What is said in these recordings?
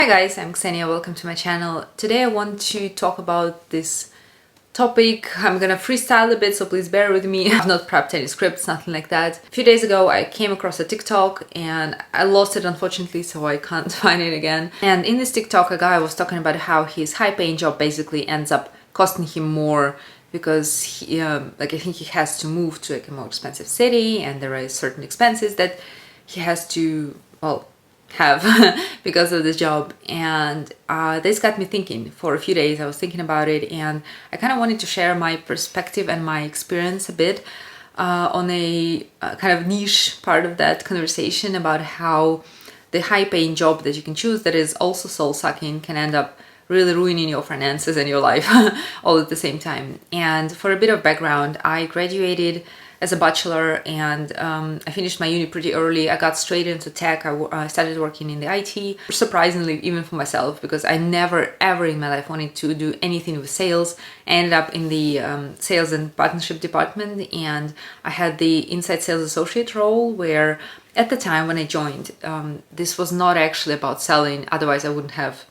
Hi guys, I'm Ksenia, welcome to my channel. Today I want to talk about this topic. I'm gonna freestyle a bit, so please bear with me. I've not prepped any scripts, nothing like that. A few days ago I came across a TikTok and I lost it unfortunately, so I can't find it again. And in this TikTok a guy was talking about how his high-paying job basically ends up costing him more because I think he has to move to a more expensive city, and there are certain expenses that he has to, have because of this job. And this got me thinking for a few days. I was thinking about it, and I kind of wanted to share my perspective and my experience a bit on a kind of niche part of that conversation about how the high-paying job that you can choose that is also soul-sucking can end up really ruining your finances and your life all at the same time. And for a bit of background, I graduated as a bachelor, and I finished my uni pretty early. I got straight into tech. I started working in the IT, surprisingly, even for myself, because I never ever in my life wanted to do anything with sales. I ended up in the sales and partnership department, and I had the inside sales associate role where at the time when I joined, this was not actually about selling, otherwise I wouldn't have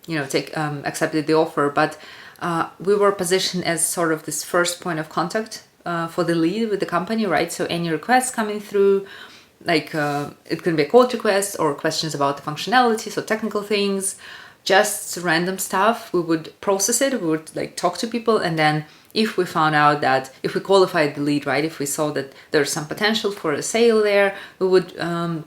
accepted the offer, but we were positioned as sort of this first point of contact for the lead with the company, right? So any requests coming through, it can be a cold request or questions about the functionality, so technical things, just random stuff, we would process it, we would talk to people, and then if we found out that, if we qualified the lead, right, if we saw that there's some potential for a sale there, we would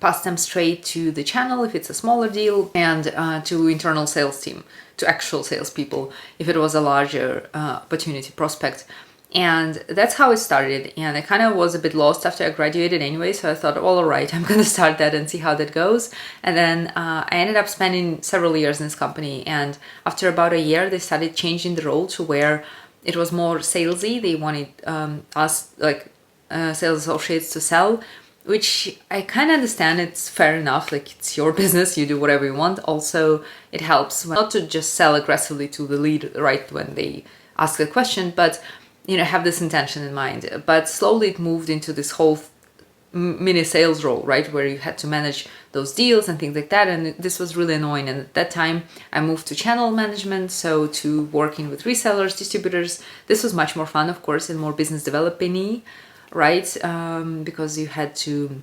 pass them straight to the channel if it's a smaller deal, and to internal sales team, to actual salespeople if it was a larger opportunity prospect. And that's how it started. And I kind of was a bit lost after I graduated anyway, so I thought, well, all right, I'm gonna start that and see how that goes. And then I ended up spending several years in this company, and after about a year they started changing the role to where it was more salesy. They wanted us, sales associates, to sell, which I kind of understand. It's fair enough, it's your business, you do whatever you want. Also, it helps not to just sell aggressively to the lead right when they ask a question, but have this intention in mind. But slowly it moved into this whole mini sales role, right, where you had to manage those deals and things like that, and this was really annoying. And at that time I moved to channel management, so to working with resellers, distributors. This was much more fun, of course, and more business developing-y, right, because you had to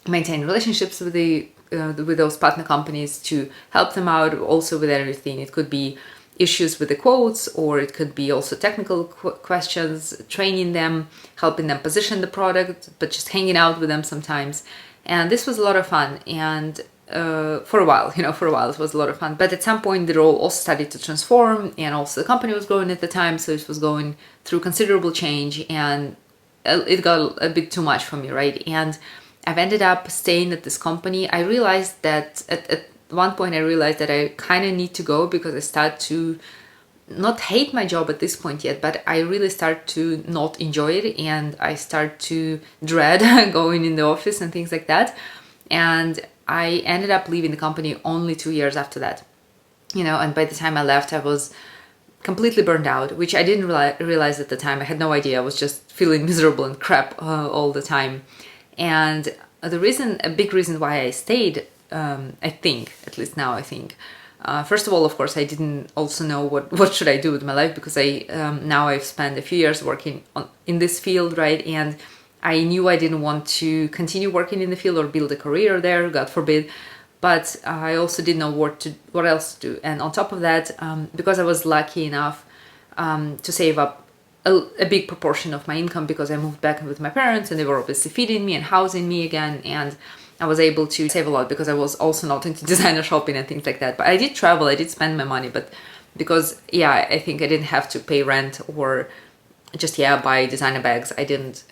maintain relationships with with those partner companies to help them out also with everything. It could be issues with the quotes, or it could be also technical questions, training them, helping them position the product, but just hanging out with them sometimes. And this was a lot of fun. And for a while it was a lot of fun. But at some point the role also started to transform, and also the company was growing at the time, so it was going through considerable change, and it got a bit too much for me, right? And I've ended up staying at this company. I realized that at one point I realized that I kind of need to go, because I start to not hate my job at this point yet, but I really start to not enjoy it, and I start to dread going in the office and things like that. And I ended up leaving the company only 2 years after that, and by the time I left I was completely burned out, which I didn't realize at the time. I had no idea. I was just feeling miserable and crap all the time. And a big reason why I stayed, I think, at least now I think, first of all, of course, I didn't also know what should I do with my life, because now I've spent a few years working in this field, right? And I knew I didn't want to continue working in the field or build a career there, God forbid. But I also didn't know what else to do. And on top of that, because I was lucky enough to save up a big proportion of my income, because I moved back with my parents and they were obviously feeding me and housing me again, and I was able to save a lot because I was also not into designer shopping and things like that. But I did travel, I did spend my money, but because, I think I didn't have to pay rent or just, buy designer bags, I didn't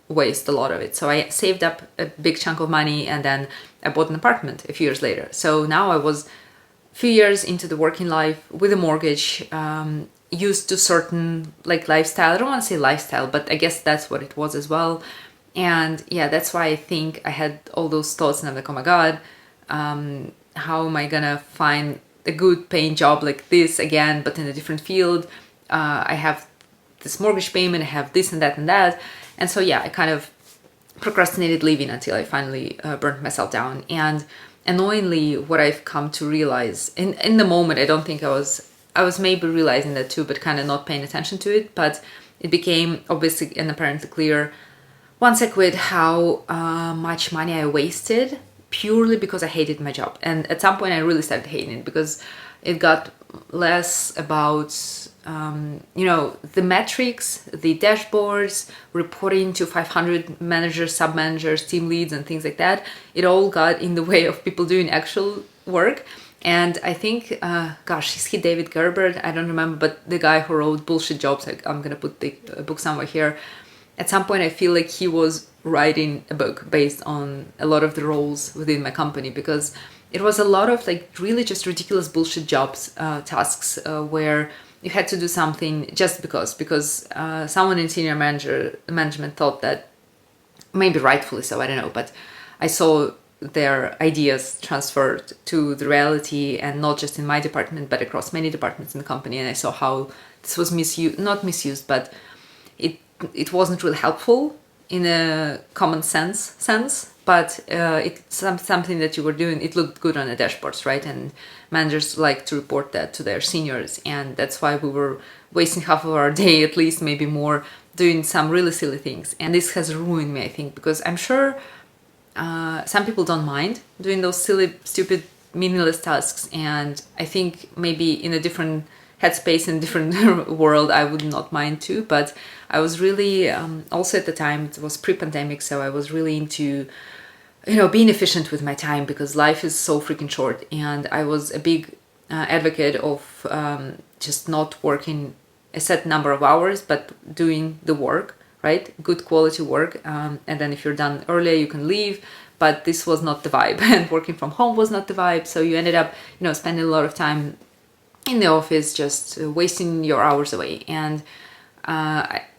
waste a lot of it. So I saved up a big chunk of money, and then I bought an apartment a few years later. So now I was a few years into the working life with a mortgage, used to certain lifestyle. I don't want to say lifestyle, but I guess that's what it was as well. And that's why I think I had all those thoughts, and I'm like, oh my God, how am I gonna find a good paying job like this again, but in a different field? I have this mortgage payment, I have this and that and that. And so I kind of procrastinated leaving until I finally burnt myself down. And annoyingly, what I've come to realize in the moment, I don't think I was maybe realizing that too, but kind of not paying attention to it. But it became obviously and apparently clear once I quit how much money I wasted purely because I hated my job. And at some point I really started hating it because it got less about the metrics, the dashboards, reporting to 500 managers, sub-managers, team leads and things like that. It all got in the way of people doing actual work. And I think, is he David Gerber? I don't remember, but the guy who wrote Bullshit Jobs, I'm gonna put the book somewhere here. At some point I feel like he was writing a book based on a lot of the roles within my company, because it was a lot of like really just ridiculous bullshit jobs, tasks, where you had to do something just because someone in senior management thought that, maybe rightfully so, I don't know, but I saw their ideas transferred to the reality, and not just in my department but across many departments in the company, and I saw how this was not misused, but it wasn't really helpful in a common sense, but it's something that you were doing. It looked good on the dashboards, right? And managers like to report that to their seniors, and that's why we were wasting half of our day, at least maybe more, doing some really silly things. And this has ruined me, I think, because I'm sure some people don't mind doing those silly, stupid, meaningless tasks, and I think maybe in a different headspace, in a different world, I would not mind too. But I was really also at the time, it was pre-pandemic, so I was really into being efficient with my time, because life is so freaking short, and I was a big advocate of just not working a set number of hours but doing the work, right? Good quality work, and then if you're done earlier you can leave. But this was not the vibe, and working from home was not the vibe, so you ended up spending a lot of time in the office, just wasting your hours away. And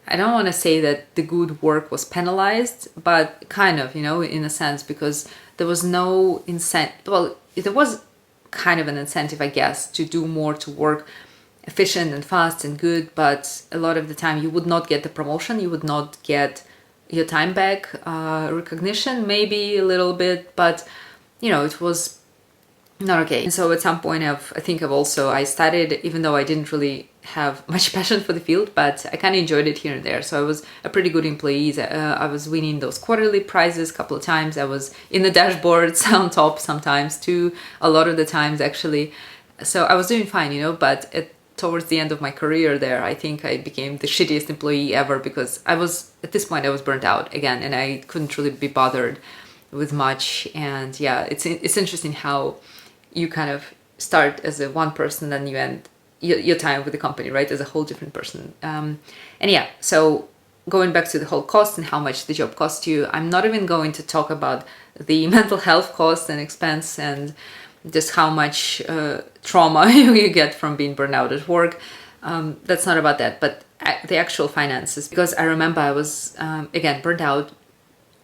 I don't want to say that the good work was penalized, but kind of, in a sense, because there was no incentive. Well, there was kind of an incentive, I guess, to do more, to work efficient and fast and good, but a lot of the time you would not get the promotion, you would not get your time back, recognition maybe a little bit, but it was not okay. And so at some point I started, even though I didn't really have much passion for the field, but I kind of enjoyed it here and there. So I was a pretty good employee. I was winning those quarterly prizes a couple of times. I was in the dashboards on top sometimes too, a lot of the times actually. So I was doing fine, but towards the end of my career there, I think I became the shittiest employee ever, because at this point I was burnt out again, and I couldn't really be bothered with much. And yeah, it's interesting how you kind of start as a one person, then you end your time with the company, right, as a whole different person. And yeah, so going back to the whole cost and how much the job cost you, I'm not even going to talk about the mental health cost and expense and just how much trauma you get from being burned out at work. That's not about that, but the actual finances, because I remember I was again burnt out,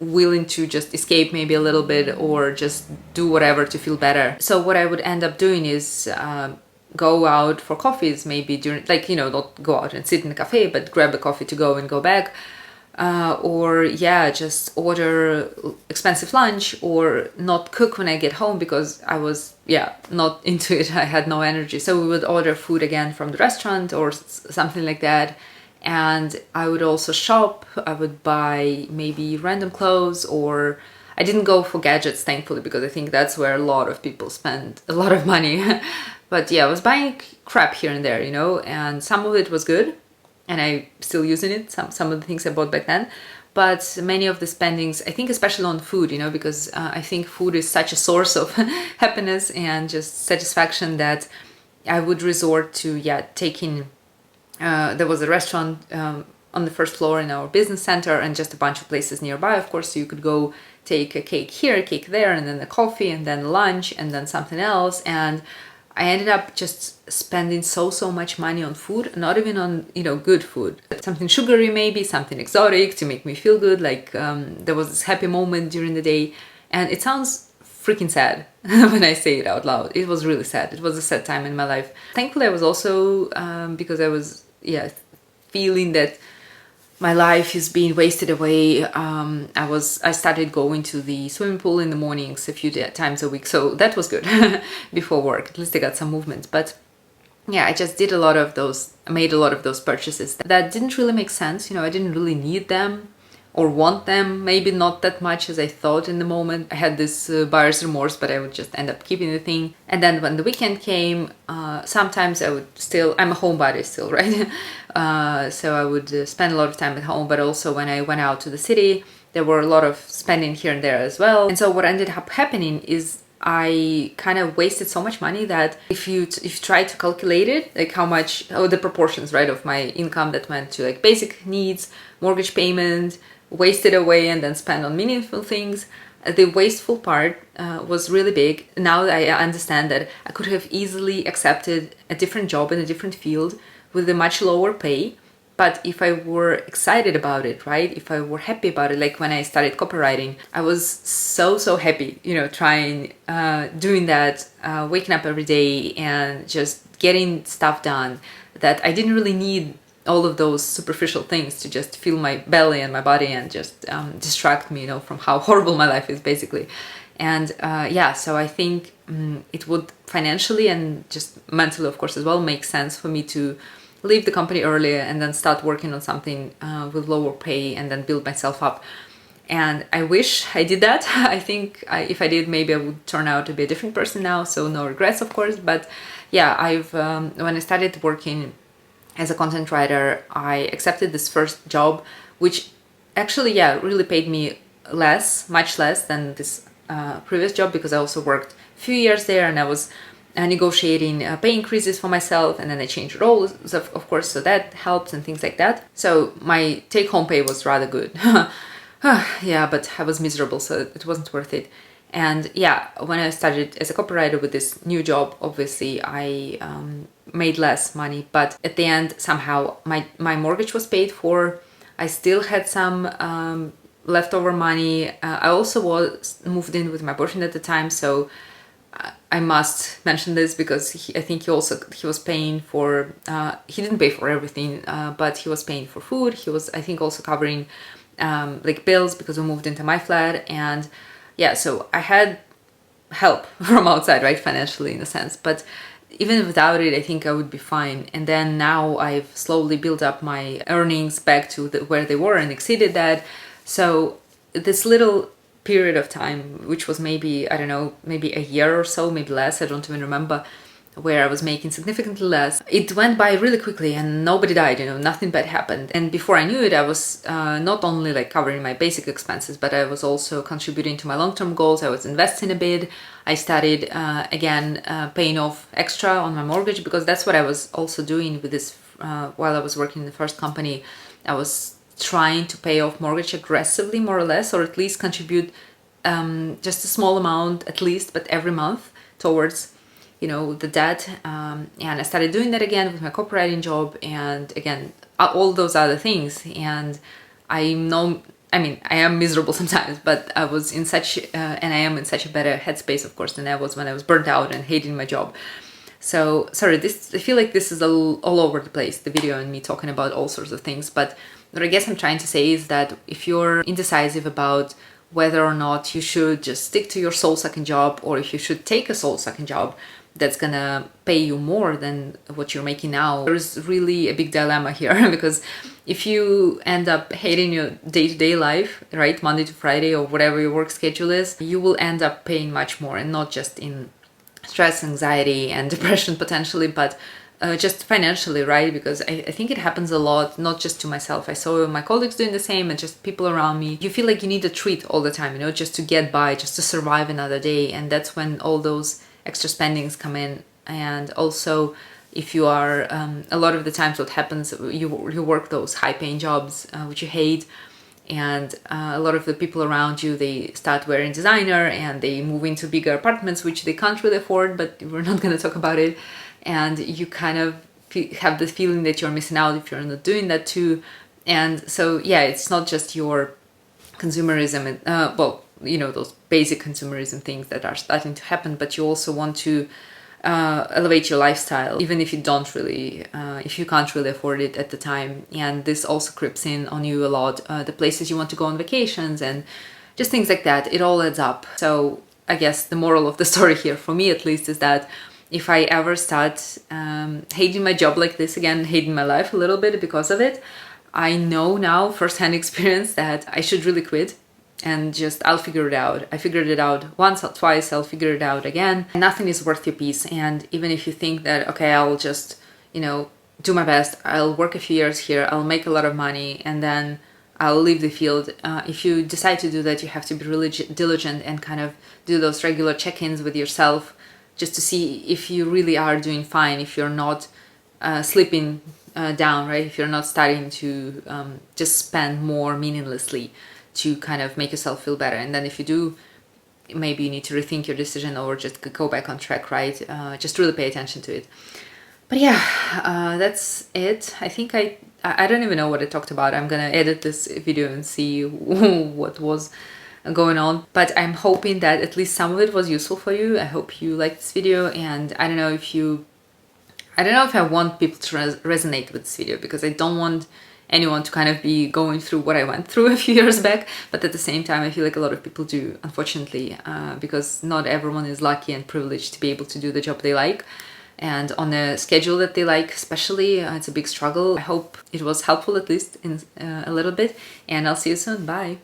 willing to just escape maybe a little bit or just do whatever to feel better. So what I would end up doing is go out for coffees, maybe during, not go out and sit in a cafe, but grab a coffee to go and go back, or just order expensive lunch, or not cook when I get home because I was not into it. I had no energy, so we would order food again from the restaurant or something like that. And I would also shop. I would buy maybe random clothes, or I didn't go for gadgets, thankfully, because I think that's where a lot of people spend a lot of money. But yeah, I was buying crap here and there, and some of it was good, and I'm still using it, some of the things I bought back then. But many of the spendings, I think especially on food, because I think food is such a source of happiness and just satisfaction, that I would resort to taking... there was a restaurant on the first floor in our business center, and just a bunch of places nearby, of course, so you could go take a cake here, a cake there, and then a coffee, and then lunch, and then something else. And I ended up just spending so much money on food, not even on, good food. Something sugary maybe, something exotic to make me feel good, like there was this happy moment during the day. And it sounds freaking sad when I say it out loud. It was really sad. It was a sad time in my life. Thankfully, I was also, because I was, feeling that my life is being wasted away. I started going to the swimming pool in the mornings a few times a week, so that was good before work. At least I got some movement. But yeah, I just did a lot of those, made a lot of those purchases that didn't really make sense. You know, I didn't really need them or want them, maybe not that much as I thought in the moment. I had this buyer's remorse, but I would just end up keeping the thing. And then when the weekend came, sometimes I would still, I'm a homebody still, right? So I would spend a lot of time at home, but also when I went out to the city, there were a lot of spending here and there as well. And so what ended up happening is I kind of wasted so much money that if you try to calculate it, like how much, the proportions, right, of my income that went to like basic needs, mortgage payment, wasted away and then spent on meaningful things, the wasteful part was really big. Now I understand that I could have easily accepted a different job in a different field with a much lower pay. But if I were excited about it, right? If I were happy about it, like when I started copywriting, I was so happy, you know, trying, doing that, waking up every day and just getting stuff done, that I didn't really need all of those superficial things to just fill my belly and my body and just distract me, you know, from how horrible my life is basically. And yeah, so I think it would financially and just mentally, of course, as well, make sense for me to leave the company earlier and then start working on something with lower pay and then build myself up. And I wish I did that. I think if I did, maybe I would turn out to be a different person now. So no regrets, of course. But yeah, when I started working as a content writer, I accepted this first job, which actually, yeah, really paid me less, much less than this previous job, because I also worked a few years there and I was negotiating pay increases for myself, and then I changed roles, of course, so that helps and things like that. So my take-home pay was rather good. Yeah, but I was miserable, so it wasn't worth it. And yeah, when I started as a copywriter with this new job, obviously I made less money, but at the end, somehow my mortgage was paid for. I still had some leftover money. I also was moved in with my boyfriend at the time, so I must mention this because I think he was paying for, he didn't pay for everything, but he was paying for food. He was, I think, also covering like bills because we moved into my flat. And yeah, so I had help from outside, right, financially in a sense, but even without it, I think I would be fine. And then now I've slowly built up my earnings back to where they were and exceeded that. So this little period of time, which was maybe, I don't know, maybe a year or so, maybe less, I don't even remember, where I was making significantly less, it went by really quickly and nobody died, you know, nothing bad happened. And before I knew it, I was not only like covering my basic expenses, but I was also contributing to my long-term goals. I was investing a bit. I started again paying off extra on my mortgage, because that's what I was also doing with this while I was working in the first company. I was trying to pay off mortgage aggressively, more or less, or at least contribute just a small amount at least, but every month towards, you know, the debt. And I started doing that again with my copywriting job, and again all those other things. And I am miserable sometimes, but I was in such and I am in such a better headspace, of course, than I was when I was burnt out and hating my job. So sorry, I feel like this is all over the place, the video and me talking about all sorts of things, but what I guess I'm trying to say is that if you're indecisive about whether or not you should just stick to your soul-sucking job, or if you should take a soul-sucking job that's gonna pay you more than what you're making now, there's really a big dilemma here. Because if you end up hating your day-to-day life, right, Monday to Friday or whatever your work schedule is, you will end up paying much more, and not just in stress, anxiety and depression potentially, but just financially, right? Because I think it happens a lot, not just to myself. I saw my colleagues doing the same and just people around me. You feel like you need a treat all the time, you know, just to get by, just to survive another day. And that's when all those extra spendings come in. And also, if you are, a lot of the times what happens, you work those high-paying jobs, which you hate, and a lot of the people around you, they start wearing designer and they move into bigger apartments, which they can't really afford, but we're not going to talk about it. And you kind of have the feeling that you're missing out if you're not doing that too. And so, yeah, it's not just your consumerism and, well, you know, those basic consumerism things that are starting to happen, but you also want to elevate your lifestyle, even if you don't really, if you can't really afford it at the time. And this also creeps in on you a lot. The places you want to go on vacations and just things like that, it all adds up. So I guess the moral of the story here, for me at least, is that if I ever start hating my job like this again, hating my life a little bit because of it, I know now, firsthand experience, that I should really quit and just, I'll figure it out. I figured it out once or twice, I'll figure it out again. Nothing is worth your peace. And even if you think that, okay, I'll just, you know, do my best, I'll work a few years here, I'll make a lot of money, and then I'll leave the field. If you decide to do that, you have to be really diligent and kind of do those regular check-ins with yourself just to see if you really are doing fine, if you're not slipping down, right? If you're not starting to just spend more meaninglessly to kind of make yourself feel better. And then if you do, maybe you need to rethink your decision or just go back on track, right? Just really pay attention to it. But yeah, that's it. I think I don't even know what I talked about. I'm gonna edit this video and see what was going on. But I'm hoping that at least some of it was useful for you. I hope you liked this video, and I don't know if I want people to resonate with this video, because I don't want anyone to kind of be going through what I went through a few years back, but at the same time I feel like a lot of people do, unfortunately, because not everyone is lucky and privileged to be able to do the job they like, and on a schedule that they like especially. It's a big struggle. I hope it was helpful, at least in a little bit, and I'll see you soon. Bye.